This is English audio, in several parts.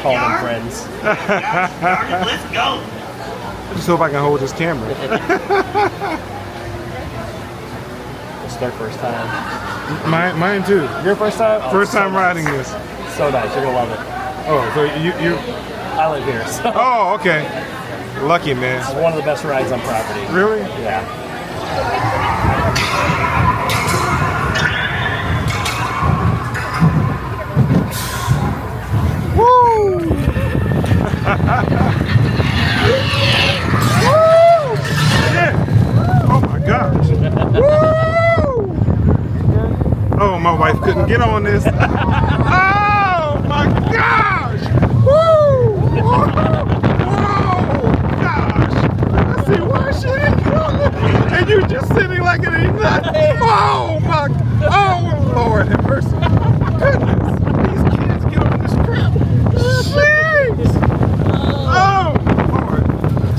Call them friends. Let's go. I just hope I can hold this camera. It's their first time. Mine too. Your first time? Oh, First time so riding nice. this. So nice. You're gonna love it. Oh, so you I live here, so oh, okay. Lucky, man. it's one of the best rides on property. Really? Yeah. Woo! Woo! Yeah. Oh my gosh. Woo! Oh, my wife couldn't get on this. Oh my gosh! Woo! Whoa! Gosh! I see why she didn't get on this. And you just sitting like it ain't nothing. Oh my! Oh Lord, have mercy! Goodness! These kids get on this crap. Jeez! Oh Lord!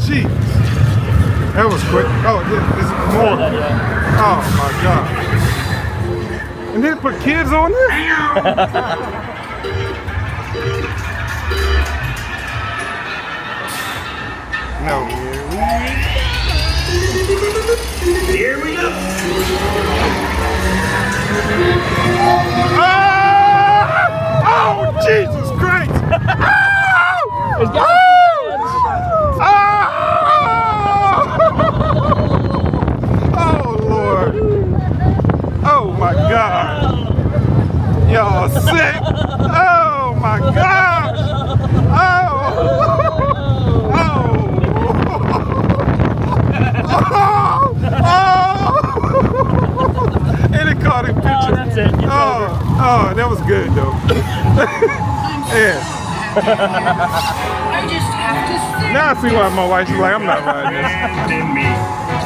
Jeez! That was quick. Oh, this is more. Oh my God! And then put kids on this? No. Here we go. Ah! Oh, Jesus Christ! Oh! Oh! Oh, Lord. Oh, my God. Y'all sick. Oh, my gosh. Oh. And it caught a picture. That's it. Oh, that was good though. Yeah. I just have to say. Now I see why my wife's like, I'm not riding this. And then me.